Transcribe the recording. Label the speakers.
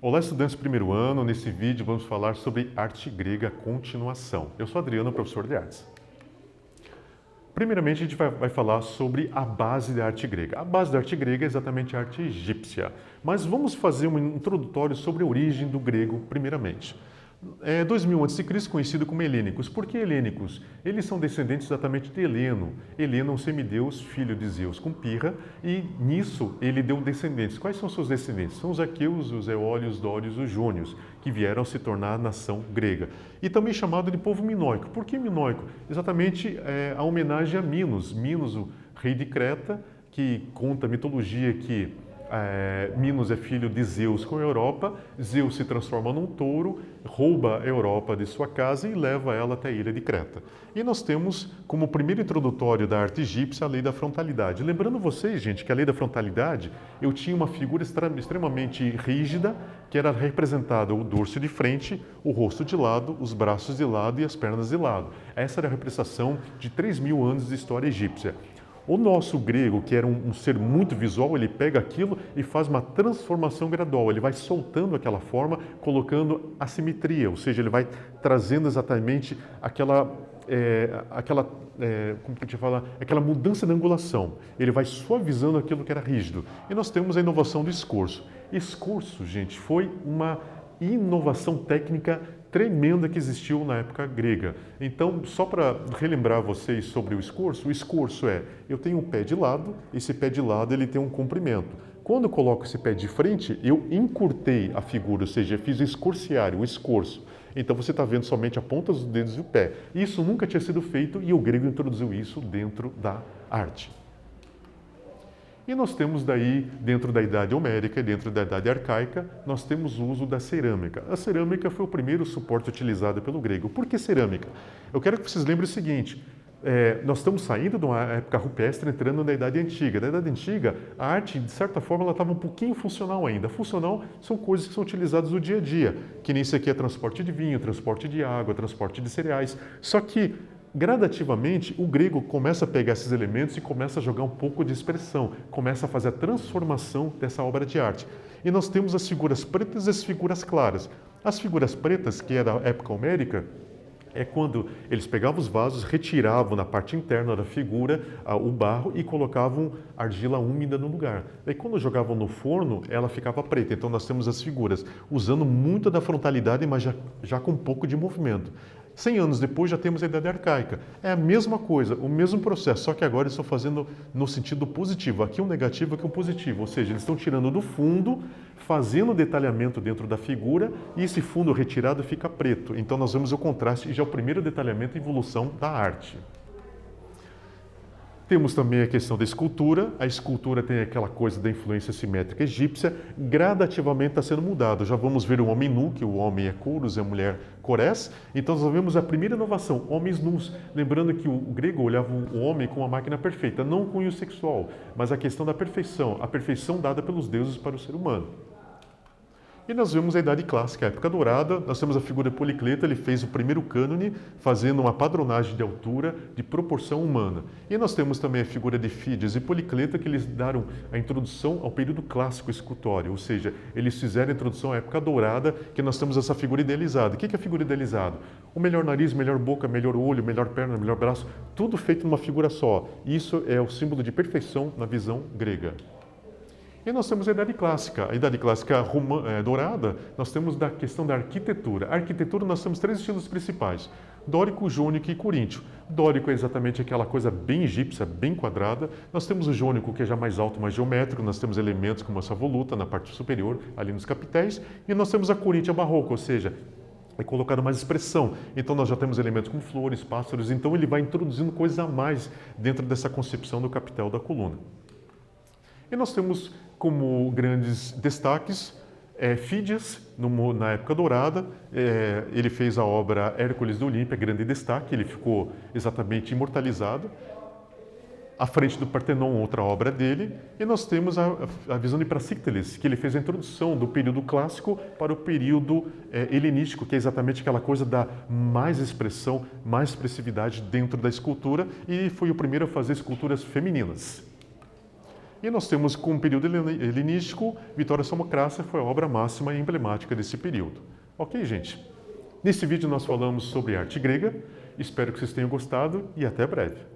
Speaker 1: Olá, estudantes do primeiro ano. Nesse vídeo vamos falar sobre arte grega continuação. Eu sou Adriano, professor de artes. Primeiramente, a gente vai falar sobre a base da arte grega. A base da arte grega é exatamente a arte egípcia. Mas vamos fazer um introdutório sobre a origem do grego, primeiramente. 2000 a.C., conhecido como helênicos. Por que helênicos? Eles são descendentes exatamente de Heleno. Heleno é um semideus, filho de Zeus com Pirra, e nisso ele deu descendentes. Quais são seus descendentes? São os aqueus, os eólios, os dórios, os jônios, que vieram se tornar a nação grega. E também chamado de povo minoico. Por que minoico? Exatamente a homenagem a Minos. Minos, o rei de Creta, que conta a mitologia que Minos é filho de Zeus com a Europa. Zeus se transforma num touro, rouba a Europa de sua casa e leva ela até a ilha de Creta. E nós temos como primeiro introdutório da arte egípcia a lei da frontalidade. Lembrando vocês, gente, que a lei da frontalidade, eu tinha uma figura extremamente rígida, que era representada o dorso de frente, o rosto de lado, os braços de lado e as pernas de lado. Essa era a representação de 3.000 anos de história egípcia. O nosso grego, que era um ser muito visual, ele pega aquilo e faz uma transformação gradual. Ele vai soltando aquela forma, colocando assimetria, ou seja, ele vai trazendo exatamente aquela mudança de angulação. Ele vai suavizando aquilo que era rígido. E nós temos a inovação do escorço. Escorço, gente, foi uma inovação técnica tremenda que existiu na época grega. Então, só para relembrar vocês sobre o escorço eu tenho um pé de lado, esse pé de lado ele tem um comprimento. Quando eu coloco esse pé de frente, eu encurtei a figura, ou seja, eu fiz o escorciário, o escorço. Então você está vendo somente a ponta dos dedos e o pé. Isso nunca tinha sido feito e o grego introduziu isso dentro da arte. E nós temos daí, dentro da Idade Homérica e dentro da Idade Arcaica, nós temos o uso da cerâmica. A cerâmica foi o primeiro suporte utilizado pelo grego. Por que cerâmica? Eu quero que vocês lembrem o seguinte, nós estamos saindo de uma época rupestre, entrando na Idade Antiga. Na Idade Antiga, a arte, de certa forma, ela estava um pouquinho funcional ainda. Funcional são coisas que são utilizadas no dia a dia, que nem isso aqui é transporte de vinho, transporte de água, transporte de cereais. Só que gradativamente, o grego começa a pegar esses elementos e começa a jogar um pouco de expressão, começa a fazer a transformação dessa obra de arte. E nós temos as figuras pretas e as figuras claras. As figuras pretas, que é da época homérica, é quando eles pegavam os vasos, retiravam na parte interna da figura o barro e colocavam argila úmida no lugar. Daí quando jogavam no forno, ela ficava preta. Então nós temos as figuras usando muito da frontalidade, mas já com um pouco de movimento. 100 anos depois já temos a Idade Arcaica. É a mesma coisa, o mesmo processo, só que agora eles estão fazendo no sentido positivo. Aqui um negativo, aqui um positivo. Ou seja, eles estão tirando do fundo, fazendo detalhamento dentro da figura e esse fundo retirado fica preto. Então nós vemos o contraste e já é o primeiro detalhamento e evolução da arte. Temos também a questão da escultura. A escultura tem aquela coisa da influência simétrica egípcia, gradativamente está sendo mudado. Já vamos ver o homem nu, que o homem é Kouros e a mulher Corés. Então nós vemos a primeira inovação, homens nus. Lembrando que o grego olhava o homem com uma máquina perfeita, não com cunho sexual, mas a questão da perfeição, a perfeição dada pelos deuses para o ser humano. E nós vemos a Idade Clássica, a Época Dourada, nós temos a figura de Policleto, ele fez o primeiro cânone, fazendo uma padronagem de altura, de proporção humana. E nós temos também a figura de Fídias e Policleto, que eles deram a introdução ao período clássico escultório, ou seja, eles fizeram a introdução à Época Dourada, que nós temos essa figura idealizada. O que é a figura idealizada? O melhor nariz, melhor boca, melhor olho, melhor perna, melhor braço, tudo feito numa figura só. Isso é o símbolo de perfeição na visão grega. E nós temos a Idade Clássica. A Idade Clássica dourada, nós temos da questão da arquitetura. A arquitetura nós temos 3 estilos principais, dórico, jônico e coríntio. Dórico é exatamente aquela coisa bem egípcia, bem quadrada. Nós temos o jônico, que é já mais alto, mais geométrico. Nós temos elementos como essa voluta na parte superior, ali nos capitéis. E nós temos a coríntia barroca, ou seja, é colocado mais expressão. Então nós já temos elementos como flores, pássaros. Então ele vai introduzindo coisa a mais dentro dessa concepção do capitel da coluna. E nós temos como grandes destaques Fídias, na época dourada, ele fez a obra Hércules do Olímpia, grande destaque, ele ficou exatamente imortalizado. À frente do Partenon, outra obra dele, e nós temos a visão de Praxíteles, que ele fez a introdução do período clássico para o período helenístico, que é exatamente aquela coisa da mais expressão, mais expressividade dentro da escultura, e foi o primeiro a fazer esculturas femininas. E nós temos, com o período helenístico, Vitória Samocrácia foi a obra máxima e emblemática desse período. Ok, gente? Nesse vídeo nós falamos sobre arte grega. Espero que vocês tenham gostado e até breve.